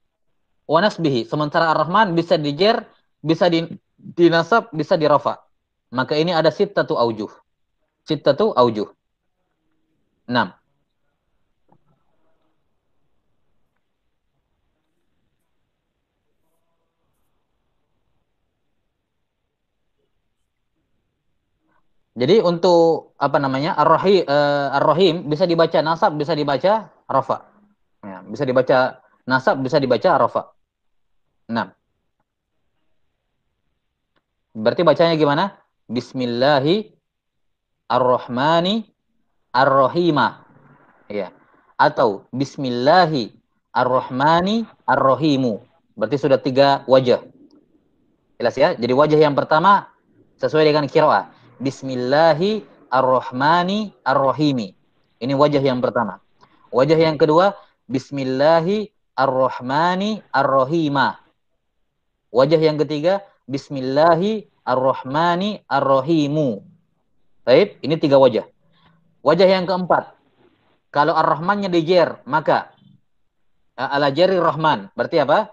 wa nasbihi. Sementara ar-rahman bisa dijer, bisa dinasab, bisa dirafa. Maka ini ada sittatu aujuh. Sittatu aujuh. 6. Jadi untuk apa namanya ar-rahim bisa dibaca nasab, bisa dibaca rafa. Ya, bisa dibaca nasab, bisa dibaca rafa. 6. Berarti bacanya gimana? Bismillahi ar-rahmani ar-rahima. Ya. Atau Bismillahi ar-rahmani ar-rahimu. Berarti sudah 3 wajah. Jelas ya? Jadi wajah yang pertama sesuai dengan qiraah. Bismillahi ar-rahmani ar-rahimi. Ini wajah yang pertama. Wajah yang kedua, Bismillahi ar-rahmani ar-rahima. Wajah yang ketiga, Bismillahi ar-rahmani ar-rahimu. Baik, ini 3 wajah. Wajah yang keempat, kalau ar-rahmannya dijer, maka ala jari rahman. Berarti apa?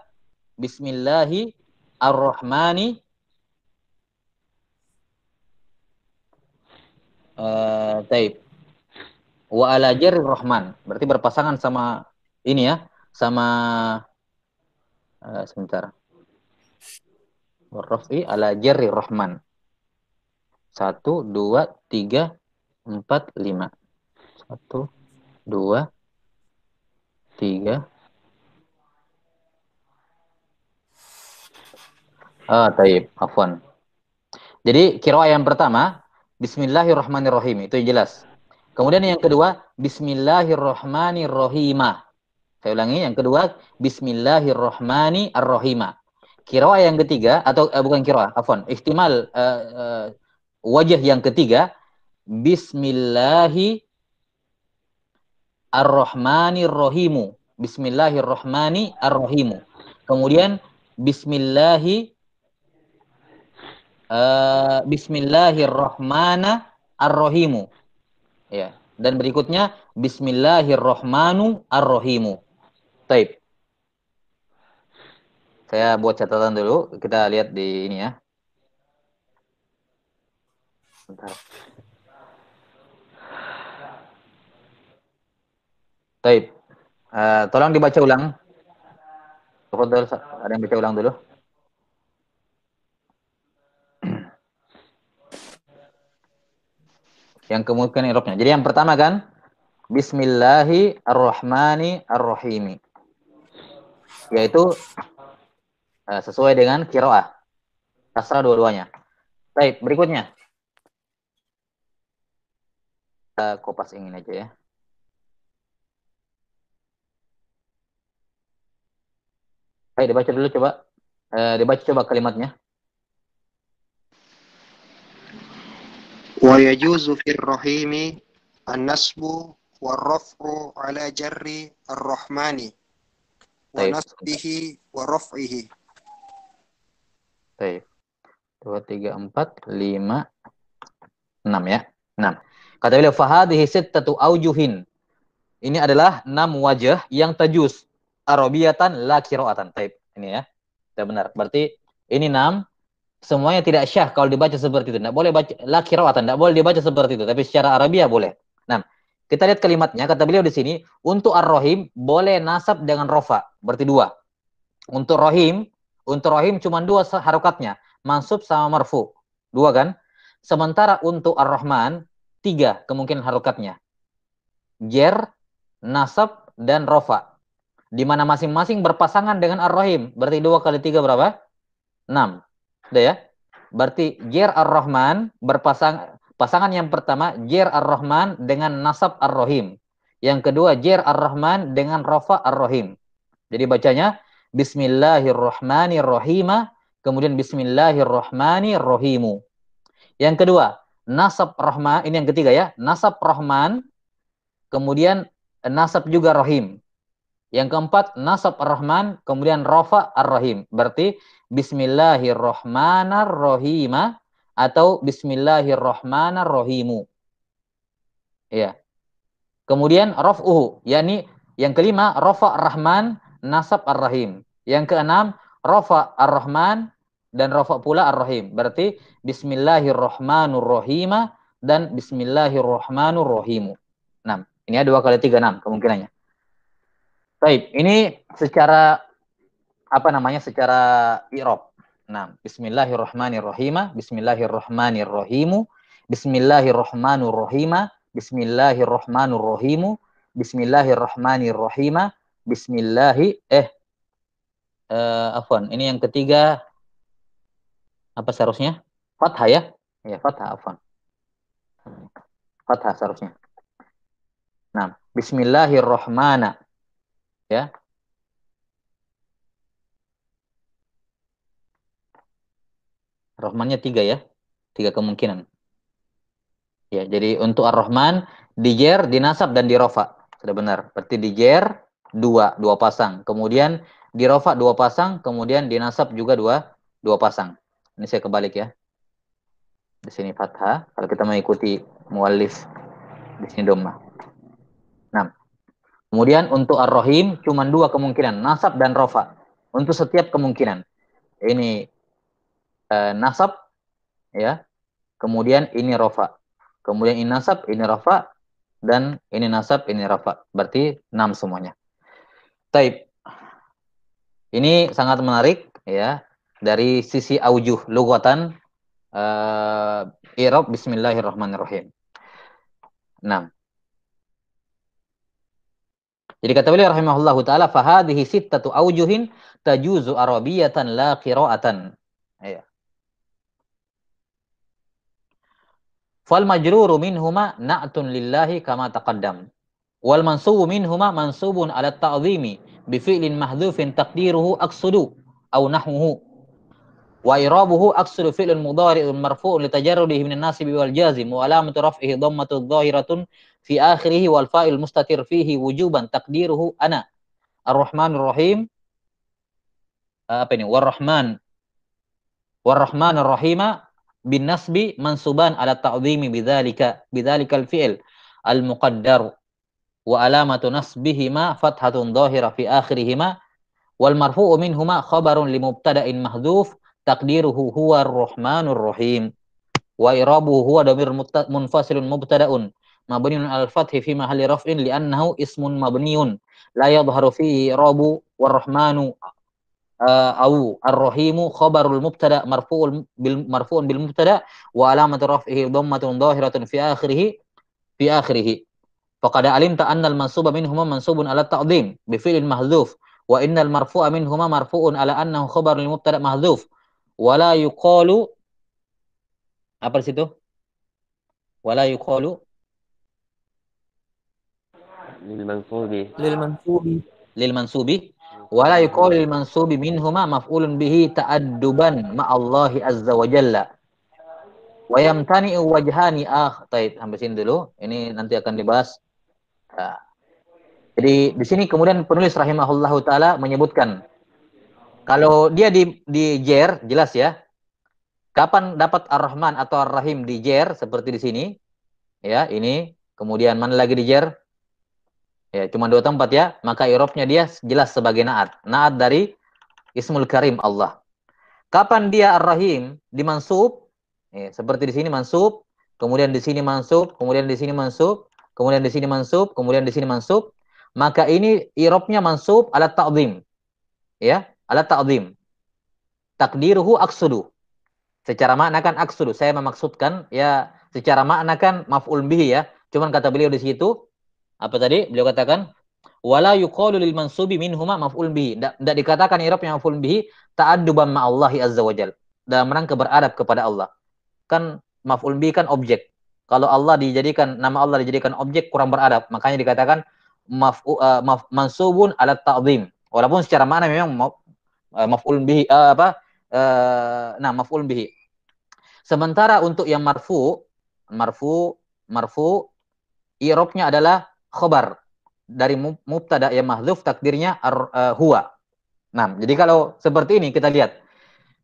Bismillahi ar-rahmani taib. Wa ala jarri rahman. Berarti berpasangan sama ini ya, sama sebentar. Warrafi ala jarri rahman. 1 2 3 4 5. 1 2 3. Taib, afwan. Jadi qiraah yang pertama Bismillahirrahmanirrahim, itu jelas. Kemudian yang kedua, Bismillahirrahmanirrahimah. Saya ulangi, yang kedua, Bismillahirrahmanirrahimah. Qiraah yang ketiga, atau bukan qiraah, afwan, ihtimal wajah yang ketiga, Bismillahirrahmanirrahimu. Bismillahirrahmanirrahimu. Kemudian Bismillahirrahmanirrahimu. Ya. Dan berikutnya Bismillahirrahmanirrahimu. Taib. Saya buat catatan dulu. Kita lihat di ini ya. Bentar. Taib. Tolong dibaca ulang. Ada yang baca ulang dulu. Yang kemudian irobnya. Jadi yang pertama kan Bismillahirrahmanirrahim. Yaitu sesuai dengan qiraah. Kasrah dua-duanya. Baik, berikutnya. Kita kopas ingin aja ya. Baik, dibaca dulu coba. Dibaca coba kalimatnya. ويجوز في الرحيم النصب والرفع على جر الرحمن ونصبه ورفعه. Baik. 2, 3, 4, 5, 6 ya. 6. Kata beliau fahadhihi sittatu aujuhin. Ini adalah 6 wajah yang tajuz arabiyatan la qiraatan. Baik, ini ya. Sudah benar. Berarti ini 6 semuanya tidak syah kalau dibaca seperti itu. Tidak boleh baca la qiraatan, tidak boleh dibaca seperti itu, tapi secara Arabia boleh. Nah, kita lihat kalimatnya. Kata beliau di sini, untuk ar-rahim boleh nasab dengan rofa, berarti 2. Untuk rahim cuma 2 harokatnya, mansub sama marfu. 2 kan? Sementara untuk ar-rahman 3 kemungkinan harokatnya. Jer, nasab dan rofa. Di mana masing-masing berpasangan dengan ar-rahim. Berarti 2 kali 3 berapa? 6. Udah ya? Berarti jer ar-rahman pasangan yang pertama jer ar-rahman dengan nasab ar-rahim. Yang kedua jer ar-rahman dengan rafa ar-rahim. Jadi bacanya Bismillahirrahmanirrahim, kemudian Bismillahirrahmanirrahimu. Yang kedua, nasab Rahman, ini yang ketiga ya, nasab Rahman, kemudian nasab juga Rahim. Yang keempat, nasab Ar-Rahman, kemudian rafa Ar-Rahim. Berarti Bismillahirrahmanirrahim atau Bismillahirrahmanirrahimu. Ya. Kemudian raf'uhu, yakni yang kelima rafa Ar-Rahman, nasab Ar-Rahim. Yang keenam rafa Ar-Rahman dan rafa pula Ar-Rahim. Berarti Bismillahirrahmanirrahim dan Bismillahirrahmanirrahimu. 6. Ini ada 2 kali 3, 6 kemungkinannya. Baik, ini secara apa namanya? Secara i'rab. Nah, Bismillahirrahmanirrahim, Bismillahirrahmanirrahimu, Bismillahirrahmanirrahim, Bismillahirrahmanirrahimu, Bismillahirrahmanirrahim, afwan. Ini yang ketiga apa seharusnya? Fathah ya? Ya, fathah, afwan. Fathah seharusnya. Nah, Bismillahirrahmanirrahim. Ya. Rahmannya 3 ya. 3 kemungkinan. Ya, jadi untuk Ar-Rahman dijer, dinasab dan dirofa. Sudah benar. Berarti dijer 2 pasang. Kemudian dirofa 2 pasang, kemudian dinasab juga 2 pasang. Ini saya kebalik ya. Di sini fathah, kalau kita mengikuti muallif di sini dhammah. Nah. Kemudian untuk Ar-Rahim cuma 2 kemungkinan, nasab dan rofa. Untuk setiap kemungkinan. Ini nasab ya. Kemudian ini rofa. Kemudian ini nasab, ini rofa, dan ini nasab, ini rofa. Berarti 6 semuanya. Taib. Ini sangat menarik ya dari sisi aujuh lugatan i'rab Bismillahirrahmanirrahim. 6. Jadi kata beliau rahimahullahu taala fa hadhihi sittatu aujuhin tajuzu arabiyatan la qira'atan. Ya. Fal majruru minhuma na'tun lillahi kama taqaddam. Wal mansubu minhuma mansubun ala ta'zimi bi fi'lin mahdhufin taqdiruhu aqsudu aw nahwuhu. Wa irabuhu aqsudu fi'lun mudhari'un marfu'un li tajarrudihi min an-nasib wal jazim wa alamatu raf'ihi dhammatu dhahiratun fi akhirih wal fa'il mustatir fihi wujuban taqdiruhu ana Ar-Rahmanur Rahim apa ini War-Rahmanur Rahim bin nasbi mansuban ala ta'zimi bidzalikal fi'il al-muqaddar wa alamatu nasbihima fathatun dhahira fi akhirihima wal marfu'u minhuma khabarun li mubtada'in mahdhuf taqdiruhu huwa Ar-Rahmanur Rahim wa irabuhu huwa dhamir munfasilun mubtada'un mabniun al-fathi fi mahalli raf'in li'annahu ismun mabniun la yadhharu fihi irabu war-rahmanu au ar-rahimu khabarul mubtada marfu'un bil mubtada wa alamatu raf'ihi dhammatun dhahiratun fi akhirih faqad alimta anna al-mansuba minhuma mansubun ala ta'dhim bi fi'lin mahdhuf wa innal marfu'a minhuma marfu'un ala annahu khabarul mubtada mahdhuf wa la yuqalu apa di situ wala yuqalu lil mansubi wala yuqalu lil mansubi minhuma maf'ulun bihi ta'adduban ma'allahi azza wa jalla wa yamtani'u wajhani taib sampai sini dulu, ini nanti akan dibahas. Nah, jadi di sini kemudian penulis rahimahullahu taala menyebutkan kalau dia di jer jelas ya kapan dapat Ar-Rahman atau Ar-Rahim di jer seperti di sini ya, ini kemudian mana lagi di jer ya, cuma 2 tempat ya, maka i'rabnya dia jelas sebagai na'at dari Ismul Karim Allah. Kapan dia Ar-Rahim dimansub ya, seperti di sini mansub, kemudian di sini mansub, kemudian di sini mansub, kemudian di sini mansub, kemudian di sini mansub, maka ini i'rabnya mansub ala ta'zim ya, ala ta'zim takdiruhu aqsudu. Secara makna kan aqsudu, saya memaksudkan ya, secara makna kan maf'ul bihi ya. Cuman kata beliau di situ apa tadi? Beliau katakan wala yuqalu lil mansubi minhuma maf'ul bihi. Tidak dikatakan i'rabnya maf'ul bihi ta'adduban ma'allahi azza wajal. Dalam rangka beradab kepada Allah. Kan maf'ul bihi kan objek. Kalau Allah dijadikan nama Allah dijadikan objek kurang beradab, makanya dikatakan mansubun ala ta'zim. Walaupun secara makna memang maf'ul bihi maf'ul bihi. Sementara untuk yang marfu marfu i'rabnya adalah khabar dari mubtada yang mahdzuf, takdirnya huwa. Nah, jadi kalau seperti ini kita lihat.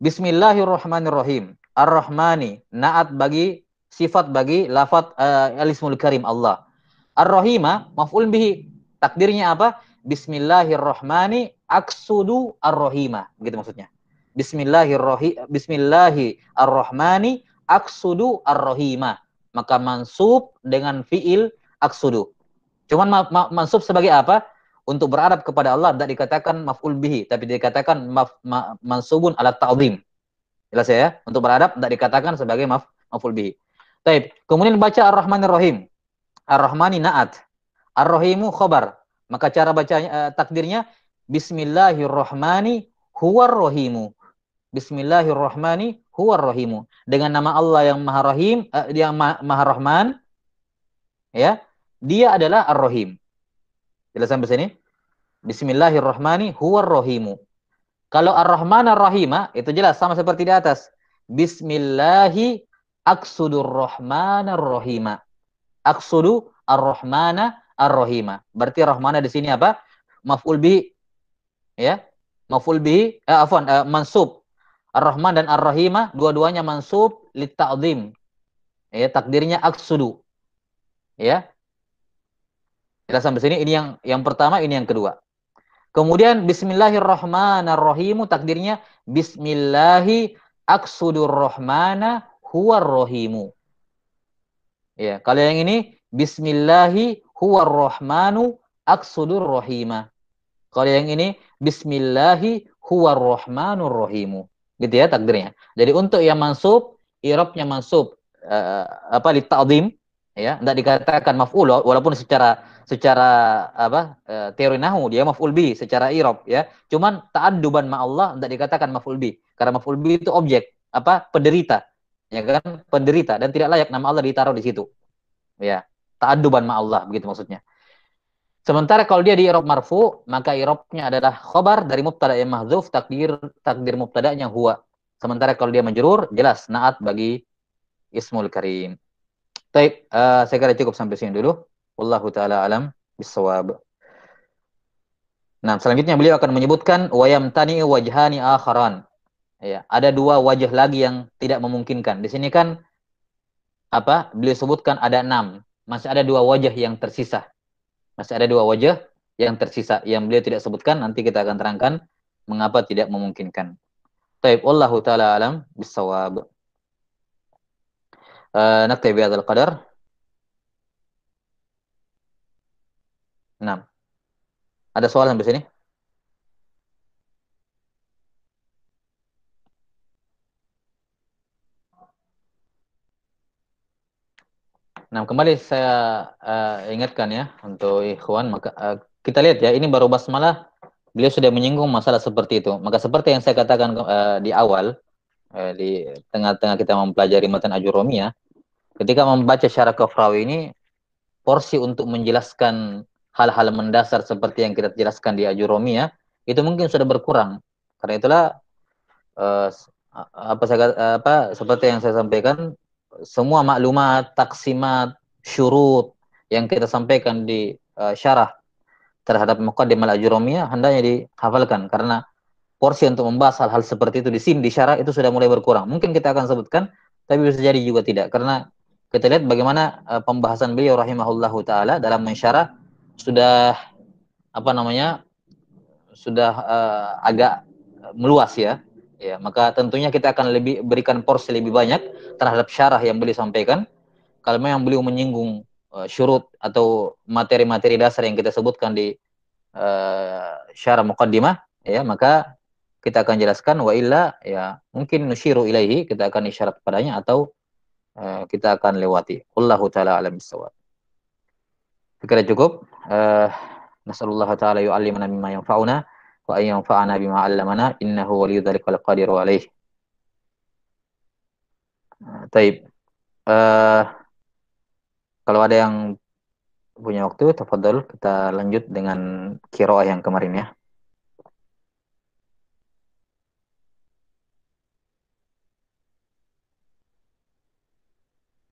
Bismillahirrahmanirrahim. Ar-Rahmani, naat bagi sifat bagi lafaz al-ismul karim Allah. Ar-Rahima maf'ul bihi. Takdirnya apa? Bismillahirrahmani aksudu ar-Rahima. Begitu maksudnya. Bismillahirrahmani aksudu ar-Rahima. Maka mansub dengan fiil aksudu. Cuman mansub sebagai apa? Untuk beradab kepada Allah tidak dikatakan maf'ul bihi, tapi dikatakan mansubun ala ta'zim. Jelas ya? Untuk beradab tidak dikatakan sebagai maf'ul bihi. Baik, kemudian baca Ar-Rahmanir Rahim. Ar-Rahmani na'at. Ar-Rahimu khabar. Maka cara bacanya takdirnya Bismillahirrahmani huwar rahimu. Bismillahirrahmani huwar rahimu. Dengan nama Allah yang Maha Rahim, yang Maha Rahman, ya. Dia adalah Ar-Rahim. Jelas sampai sini? Bismillahirrahmani huwar rahimu. Kalau Ar-Rahman Ar-Rahima itu jelas sama seperti di atas. Bismillahi aksudur rahmanar rahima. Aksudu ar-rahmana ar-rahima. Berarti rahmana di sini apa? Maf'ul bihi. Ya. Maf'ul bihi, mansub. Ar-Rahman dan Ar-Rahima dua-duanya mansub li ta'zim. Ya, takdirnya aksudu. Ya. Jelas sampai sini. Ini yang pertama, ini yang kedua. Kemudian Bismillahirrahmanirrahim, takdirnya Bismillahi aksudur rahmana huwar rahimu. Ya, kalau yang ini Bismillahi huwar rahmanu aksudur rahima. Kalau yang ini Bismillahi huwar rahmanur rahimu. Gitu ya takdirnya. Jadi untuk yang mansub, i'rabnya mansub li ta'zim, ya, tidak dikatakan maf'ul walaupun secara teori nahwu dia maf'ul bi secara i'rab, ya. Cuman ta'adduban ma Allah tidak dikatakan maf'ul bi karena maf'ul bi itu objek, penderita. Ya kan? Penderita dan tidak layak nama Allah ditaruh di situ. Ya. Ta'adduban ma Allah begitu maksudnya. Sementara kalau dia di i'rab marfu, maka i'rabnya adalah khabar dari mubtada yang mahdzuf, takdir mubtadanya huwa. Sementara kalau dia majrur, jelas naat bagi ismul karim. Baik, saya kira cukup sampai sini dulu. Wallahu taala alam bisawab. Nah, selanjutnya beliau akan menyebutkan wayamtani wajhani akharan. Ya, ada dua wajah lagi yang tidak memungkinkan. Di sini kan beliau sebutkan ada 6. Masih ada dua wajah yang tersisa. Masih ada dua wajah yang tersisa yang beliau tidak sebutkan, nanti kita akan terangkan mengapa tidak memungkinkan. Baik, wallahu taala alam bisawab. Naktabi bihadzal qadar. 6. Ada soal sampai sini? Nah, kembali saya ingatkan ya untuk ikhwan, maka kita lihat ya, ini baru basmalah beliau sudah menyinggung masalah seperti itu. Maka seperti yang saya katakan di awal, di tengah-tengah kita mempelajari matan Ajurromiyah, ketika membaca syarah Kafrawi ini, porsi untuk menjelaskan hal-hal mendasar seperti yang kita jelaskan di Ajurromiyah itu mungkin sudah berkurang. Karena itulah seperti yang saya sampaikan, semua maklumat, taksimat, syurut yang kita sampaikan di syarah terhadap Muqaddimah Al-Ajurromiyah hendaknya dihafalkan, karena porsi untuk membahas hal-hal seperti itu di sini di syarah itu sudah mulai berkurang. Mungkin kita akan sebutkan, tapi bisa jadi juga tidak, karena kita lihat bagaimana pembahasan beliau rahimahullahu taala dalam mensyarah sudah sudah agak meluas ya. Ya, maka tentunya kita akan berikan porsi lebih banyak terhadap syarah yang beliau sampaikan. Kalau memang beliau menyinggung syurut atau materi-materi dasar yang kita sebutkan di syarah muqaddimah, ya, maka kita akan jelaskan, wa illa ya mungkin nusyiru ilaihi, kita akan isyarat padanya atau kita akan lewati. Wallahu taala alam bisawab. Kira cukup. Nasallallahu taala yu'allimana mimma yanfa'una wa an yanfa'ana bima 'allamana innahu waliyyu dzalika wal qadiru alaih. Taib. Kalau ada yang punya waktu, tafadhol kita lanjut dengan qiraah yang kemarin ya.